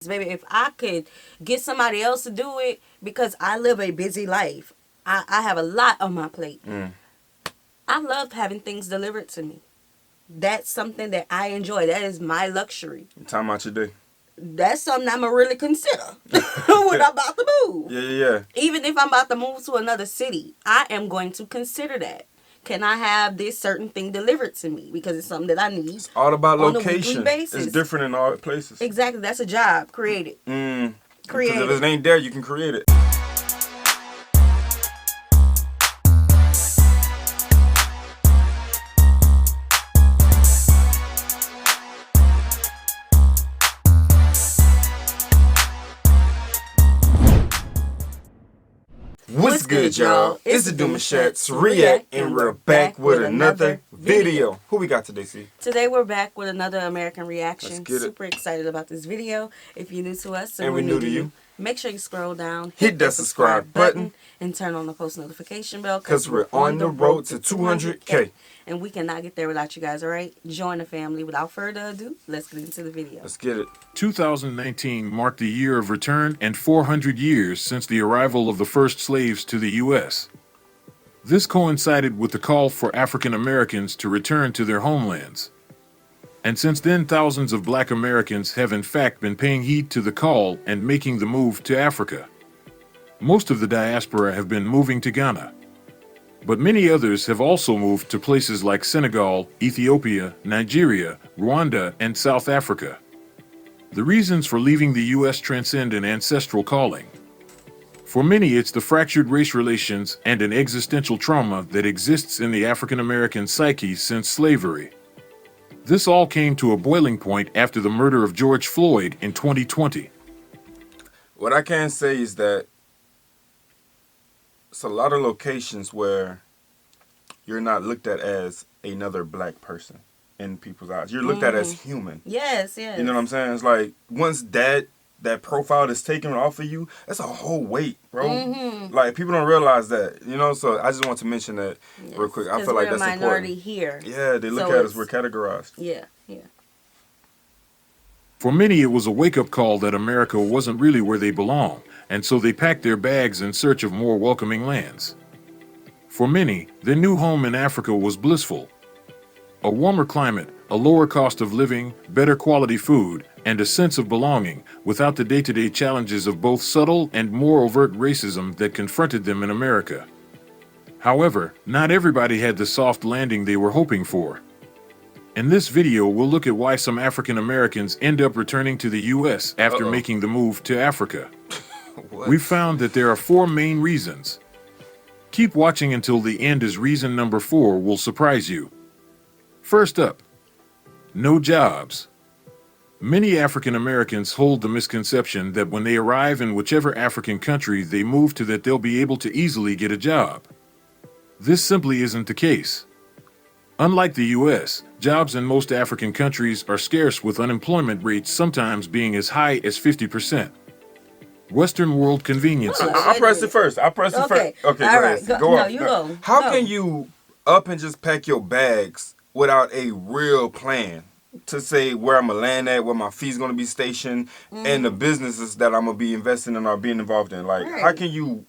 Baby, if I could get somebody else to do it, because I live a busy life, I have a lot on my plate. I love having things delivered to me. That's something that I enjoy. That is my luxury. Time out your day. That's something I'm going to really consider when I'm about to move. Yeah. Even if I'm about to move to another city, I am going to consider that. Can I have this certain thing delivered to me? Because it's something that I need. It's all about on location. A weekly basis. It's different in all places. Exactly. That's a job. Create it. Create because if it ain't there, you can create it. What's good, y'all? It's the Demouchet REACT, and we're back with another video. Who we got today, C? Today we're back with another American reaction. Let's get it. Super excited about this video. If you're new to us and we're new to you, make sure you scroll down, hit that subscribe button, and turn on the post notification bell, because we're on the road to 200K. And we cannot get there without you guys, all right? Join the family. Without further ado, let's get into the video. Let's get it. 2019 marked the year of return and 400 years since the arrival of the first slaves to the U.S. This coincided with the call for African Americans to return to their homelands. And since then, thousands of Black Americans have in fact been paying heed to the call and making the move to Africa. Most of the diaspora have been moving to Ghana, but many others have also moved to places like Senegal, Ethiopia, Nigeria, Rwanda, and South Africa. The reasons for leaving the U.S. transcend an ancestral calling. For many, it's the fractured race relations and an existential trauma that exists in the African American psyche since slavery. This all came to a boiling point after the murder of George Floyd in 2020. What I can say is that it's a lot of locations where you're not looked at as another Black person in people's eyes. You're looked at as human. Yes. You know what I'm saying? It's like once that profile is taken off of you, that's a whole weight, bro. Like people don't realize that, you know. So I just want to mention that real quick. I feel like that's important. We're a minority here. Yeah, they look at us. We're categorized. Yeah. For many, it was a wake-up call that America wasn't really where they belong, and so they packed their bags in search of more welcoming lands. For many, their new home in Africa was blissful. A warmer climate, a lower cost of living, better quality food, and a sense of belonging, without the day-to-day challenges of both subtle and more overt racism that confronted them in America. However, not everybody had the soft landing they were hoping for. In this video, we'll look at why some African Americans end up returning to the U.S. after making the move to Africa. We found that there are 4 main reasons. Keep watching until the end, as reason number 4 will surprise you. First up, no jobs. Many African Americans hold the misconception that when they arrive in whichever African country they move to, that they'll be able to easily get a job. This simply isn't the case. Unlike the U.S., jobs in most African countries are scarce, with unemployment rates sometimes being as high as 50%. Western world conveniences. I'll press it first. Okay, all right. Go on. You go. How can you up and just pack your bags without a real plan to say where I'm going to land at, where my fee's going to be stationed, and the businesses that I'm going to be investing in or being involved in? Like, how can you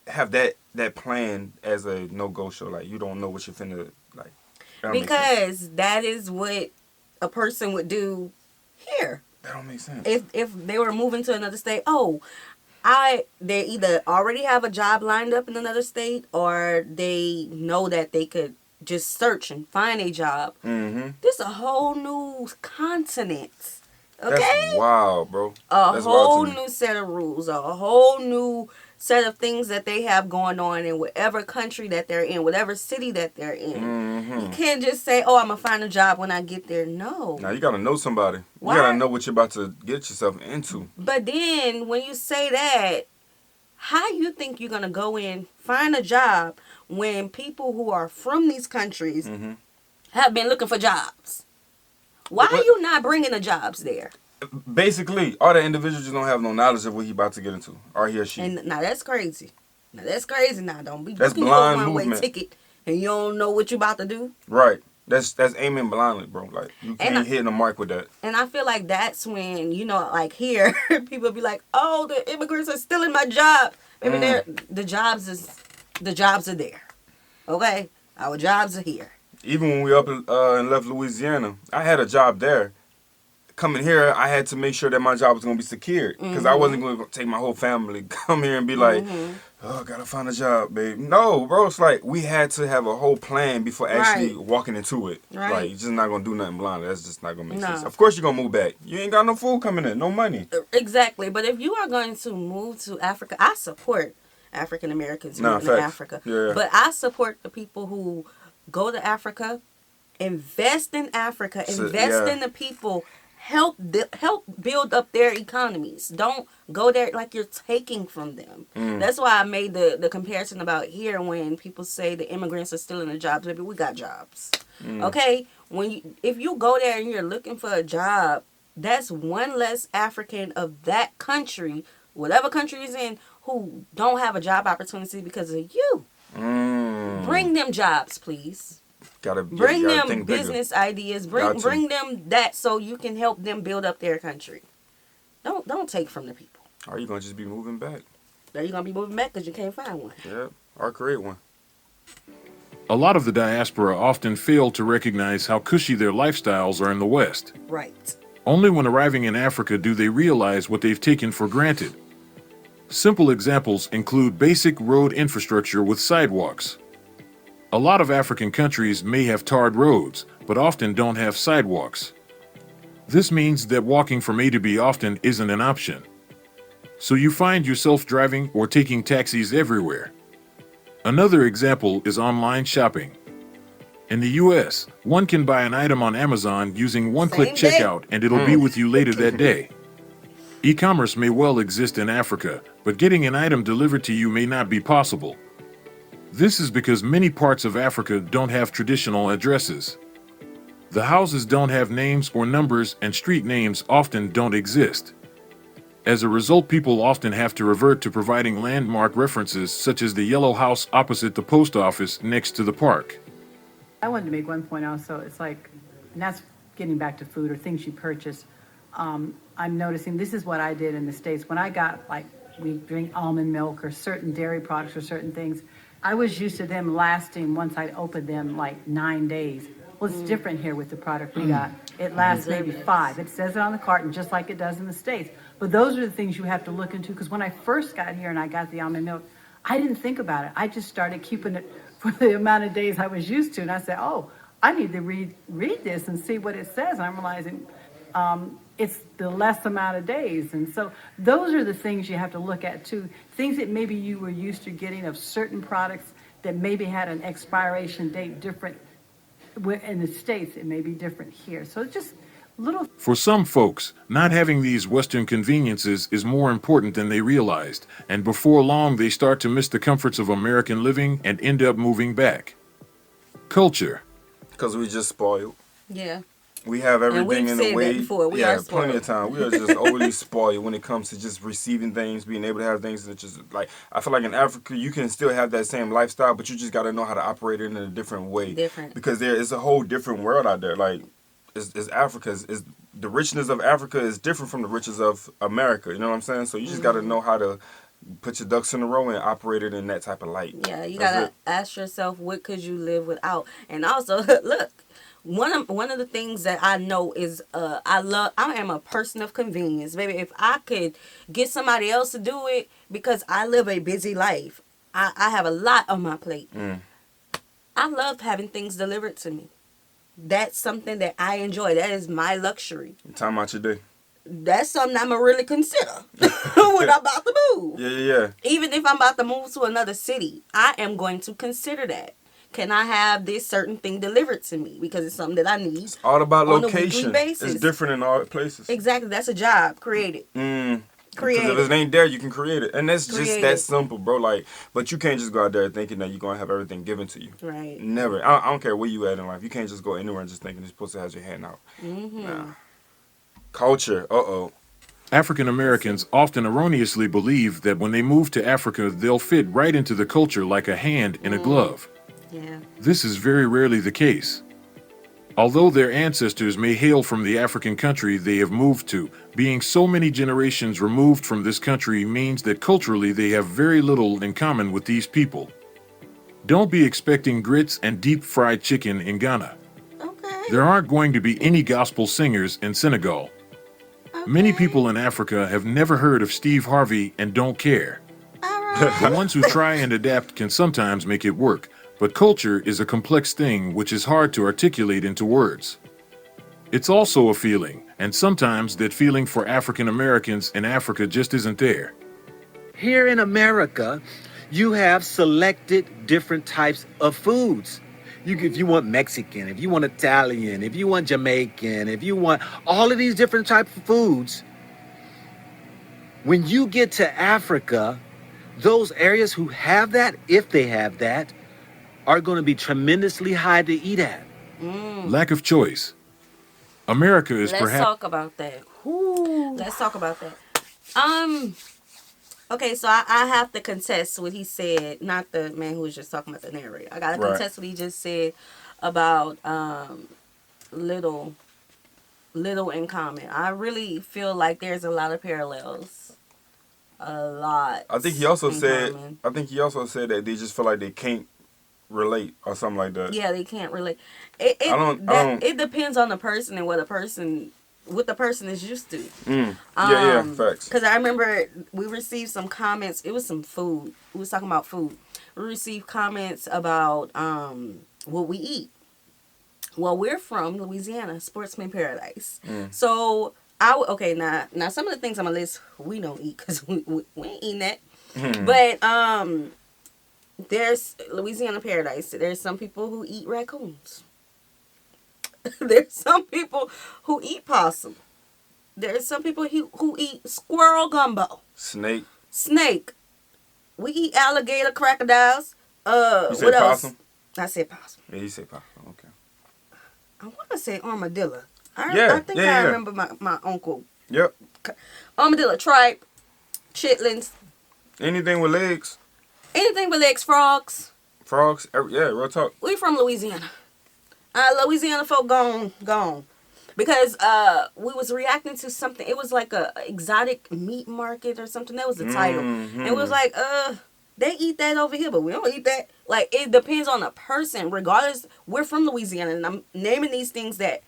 have that plan as a no-go show? Like, you don't know what you're finna, like. Because that is what a person would do here. That don't make sense. If they were moving to another state, they either already have a job lined up in another state, or they know that they could just search and find a job. This is a whole new continent. Okay? That's wild, bro. That's whole new set of rules, a whole new set of things that they have going on in whatever country that they're in, whatever city that they're in. You can't just say, I'm going to find a job when I get there. No. Now, you got to know somebody. Why? You got to know what you're about to get yourself into. But then, when you say that, how you think you're going to go in, find a job, when people who are from these countries have been looking for jobs? Why are you not bringing the jobs there? Basically, all the individuals just don't have no knowledge of what he about to get into, or he or she. And now that's crazy. Don't be that's booking blind your one-way movement. ticket and you don't know what you about to do. Right. That's aiming blindly, bro. Like you can't hit the mark with that. And I feel like that's when, you know, like here, people be like, "Oh, the immigrants are stealing my job." Maybe the jobs are there. Okay, our jobs are here. Even when we up and left Louisiana, I had a job there. Coming here, I had to make sure that my job was gonna be secured because I wasn't going to take my whole family come here and be like, "Oh, I gotta find a job, babe." No, bro. It's like we had to have a whole plan before actually walking into it. Right. Like you're just not gonna do nothing blind. That's just not gonna make sense. Of course, you're gonna move back. You ain't got no food coming in, no money. Exactly. But if you are going to move to Africa, I support African Americans moving to Africa. Yeah. But I support the people who go to Africa, invest in Africa, invest in the people. Help build up their economies. Don't go there like you're taking from them. That's why I made the comparison about here when people say the immigrants are stealing the jobs. Maybe we got jobs. Okay? If you go there and you're looking for a job, that's one less African of that country, whatever country he's in, who don't have a job opportunity because of you. Bring them jobs, please. Bring them business ideas. Bring them that so you can help them build up their country. Don't take from the people. Or you gonna just be moving back? Or you gonna be moving back because you can't find one. Yeah, or create one. A lot of the diaspora often fail to recognize how cushy their lifestyles are in the West. Right. Only when arriving in Africa do they realize what they've taken for granted. Simple examples include basic road infrastructure with sidewalks. A lot of African countries may have tarred roads, but often don't have sidewalks. This means that walking from A to B often isn't an option. So you find yourself driving or taking taxis everywhere. Another example is online shopping. In the US, one can buy an item on Amazon using one-click checkout and it'll be with you later that day. E-commerce may well exist in Africa, but getting an item delivered to you may not be possible. This is because many parts of Africa don't have traditional addresses. The houses don't have names or numbers, and street names often don't exist. As a result, people often have to revert to providing landmark references such as the yellow house opposite the post office next to the park. I wanted to make one point also. It's like, and that's getting back to food or things you purchase. I'm noticing this is what I did in the States. When I got, like, we drink almond milk or certain dairy products or certain things, I was used to them lasting, once I opened them, like 9 days. Well, it's different here with the product we got. It lasts maybe 5. It says it on the carton just like it does in the States. But those are the things you have to look into, because when I first got here and I got the almond milk, I didn't think about it. I just started keeping it for the amount of days I was used to. And I said, oh, I need to read this and see what it says. And I'm realizing it's the less amount of days. And so those are the things you have to look at too. Things that maybe you were used to getting of certain products that maybe had an expiration date different in the States, it may be different here. So it's just little. For some folks, not having these Western conveniences is more important than they realized, and before long they start to miss the comforts of American living and end up moving back. Culture. Because we just spoiled. Yeah. We have everything in the way. We are spoiled. Plenty of time. We are just overly spoiled when it comes to just receiving things, being able to have things that just like. I feel like in Africa, you can still have that same lifestyle, but you just got to know how to operate it in a different way. Because there is a whole different world out there. Like, it's Africa. Is the richness of Africa is different from the riches of America. You know what I'm saying? So you just got to know how to put your ducks in a row and operate it in that type of light. Yeah, you gotta ask yourself, what could you live without? And also, look. One of the things that I know is I am a person of convenience. Baby, if I could get somebody else to do it, because I live a busy life. I have a lot on my plate. I love having things delivered to me. That's something that I enjoy. That is my luxury. Time out your day. That's something I'm going to really consider when I'm about to move. Yeah. Even if I'm about to move to another city, I am going to consider that. Can I have this certain thing delivered to me? Because it's something that I need. It's all about on location. A basis. It's different in all places. Exactly. That's a job. Create it. Create because if it ain't there, you can create it. And that's just that it. Simple, bro. Like, but you can't just go out there thinking that you're going to have everything given to you. Right. Never. I don't care where you at in life. You can't just go anywhere and just thinking you're supposed to have your hand out. Nah. Culture. African Americans often erroneously believe that when they move to Africa, they'll fit right into the culture like a hand in a glove. Yeah. This is very rarely the case. Although their ancestors may hail from the African country they have moved to, being so many generations removed from this country means that culturally they have very little in common with these people. Don't be expecting grits and deep fried chicken in Ghana. Okay. There aren't going to be any gospel singers in Senegal. Many people in Africa have never heard of Steve Harvey and don't care. All right. The ones who try and adapt can sometimes make it work, but culture is a complex thing which is hard to articulate into words. It's also a feeling, and sometimes that feeling for African Americans in Africa just isn't there. Here in America, you have selected different types of foods. If you want Mexican, if you want Italian, if you want Jamaican, if you want all of these different types of foods, when you get to Africa, those areas who have that, if they have that, are going to be tremendously high to eat at. Lack of choice. America is Let's perhaps... talk about that. Let's talk about that. Okay, so I have to contest what he said, not the man who was just talking about the narrator. I gotta contest what he just said about little in common. I really feel like there's a lot of parallels. A lot. I think he also said. common. I think he also said that they just feel like they can't relate or something like that. Yeah, they can't relate. It it depends on the person and what the person is used to. Yeah, facts. Because I remember we received some comments. It was some food. We was talking about food. We received comments about what we eat. Well, we're from Louisiana, sportsman paradise. So now some of the things on my list we don't eat because we ain't eating that. But there's Louisiana paradise. There's some people who eat raccoons. There's some people who eat possum. There's some people who eat squirrel gumbo. Snake. We eat alligator, crocodiles. You said what possum? else? I said possum. Yeah, you said possum. Okay. I want to say armadillo. I think yeah. I remember my uncle. Yep. Armadillo, tripe, chitlins. Anything with legs. Anything with legs, frogs. Frogs. Yeah, real talk. We from Louisiana. Louisiana folk gone. Because we was reacting to something. It was like a exotic meat market or something. That was the title. And it was like, they eat that over here, but we don't eat that. Like, it depends on the person. Regardless, we're from Louisiana, and I'm naming these things that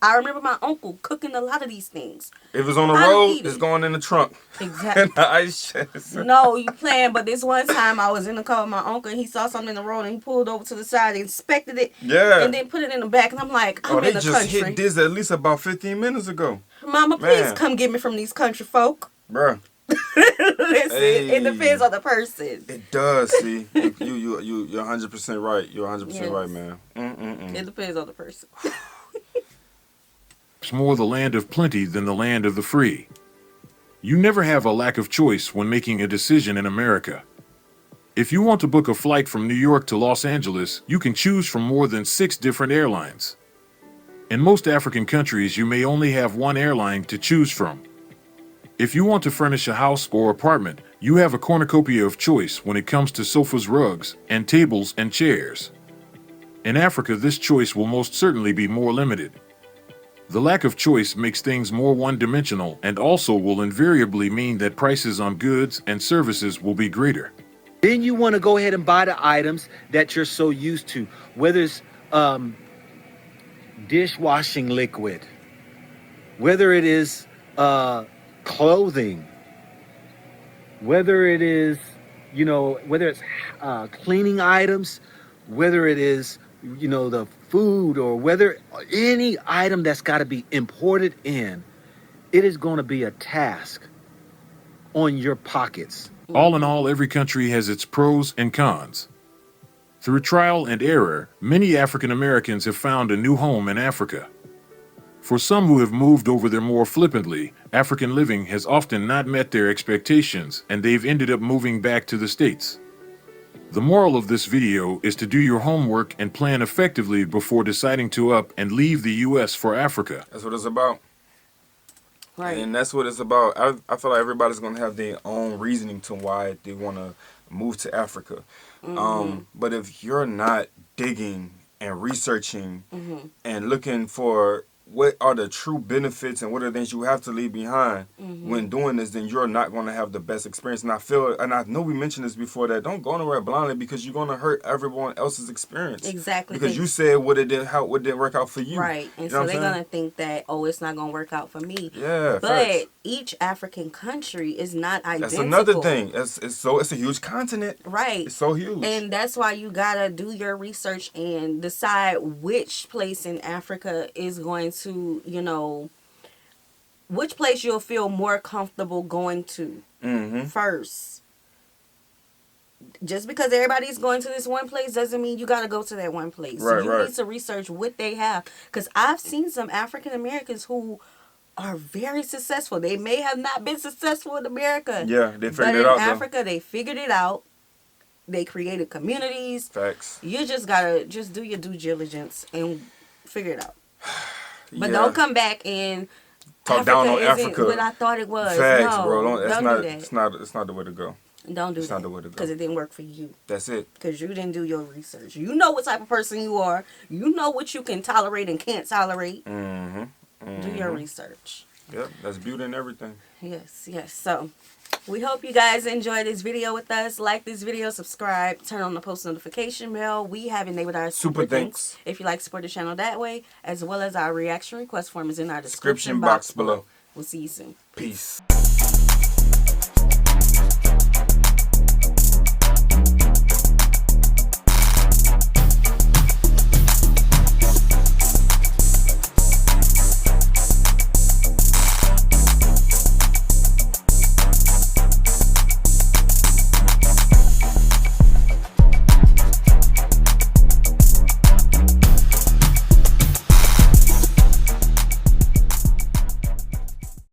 I remember my uncle cooking a lot of these things. If it's on the road, it's going in the trunk. Exactly. In the ice chest. No, you playing, but this one time I was in the car with my uncle and he saw something in the road and he pulled over to the side, inspected it, and then put it in the back. And I'm like, I'm in the country. They just hit this at least about 15 minutes ago. Mama, please come get me from these country folk. Bruh. Listen, it depends on the person. It does, see. You're 100% right. You're 100% right, man. It depends on the person. It's more the land of plenty than the land of the free. You never have a lack of choice when making a decision in America. If you want to book a flight from New York to Los Angeles, you can choose from more than 6 different airlines. In most African countries, you may only have one airline to choose from. If you want to furnish a house or apartment, you have a cornucopia of choice when it comes to sofas, rugs, and tables and chairs. In Africa, this choice will most certainly be more limited. The lack of choice makes things more one-dimensional and also will invariably mean that prices on goods and services will be greater. Then you want to go ahead and buy the items that you're so used to, whether it's dishwashing liquid, whether it is clothing, whether it is, whether it's cleaning items, whether it is, the food, or whether any item that's got to be imported in, it is going to be a task on your pockets. All in all, every country has its pros and cons. Through trial and error, many African Americans have found a new home in Africa. For some who have moved over there more flippantly, African living has often not met their expectations and they've ended up moving back to the States. The moral of this video is to do your homework and plan effectively before deciding to up and leave the U.S. for Africa. That's what it's about. Right. And that's what it's about. I feel like everybody's going to have their own reasoning to why they want to move to Africa. But if you're not digging and researching Mm-hmm. and looking for what are the true benefits and what are the things you have to leave behind Mm-hmm. when doing this, then you're not going to have the best experience. And I feel, and I know we mentioned this before, that don't go nowhere blindly, because you're going to hurt everyone else's experience. Exactly. Because you said what didn't work out for you. Right. And You know so what I'm they're saying? going to think that, oh, it's not going to work out for me. Yeah, But facts. each African country is not identical. That's another thing. It's a huge continent. Right. It's so huge. And that's why you gotta do your research and decide which place in Africa is going to, you know, which place you'll feel more comfortable going to first. Just because everybody's going to this one place doesn't mean you gotta go to that one place. Right, You right. need to research what they have. Because I've seen some African Americans who are very successful. They may have not been successful in America. Yeah, they but figured in it out, though. Africa, they figured it out. They created communities. Facts. You just gotta just do your due diligence and figure it out. But Yeah. don't come back and Talk down on isn't Africa. what I thought it was. Facts, no, bro. don't do that. It's not the way to go. Don't do It's that. not the way to go. Because it didn't work for you. That's it. Because you didn't do your research. You know what type of person you are. You know what you can tolerate and can't tolerate. Do your research. Yep, that's beauty and everything. Yes, yes. So, we hope you guys enjoyed this video with us. Like this video, subscribe, turn on the post notification bell. We have enabled our super thanks if you like to support the channel that way, as well as our reaction request form is in our description box below. We'll see you soon. Peace.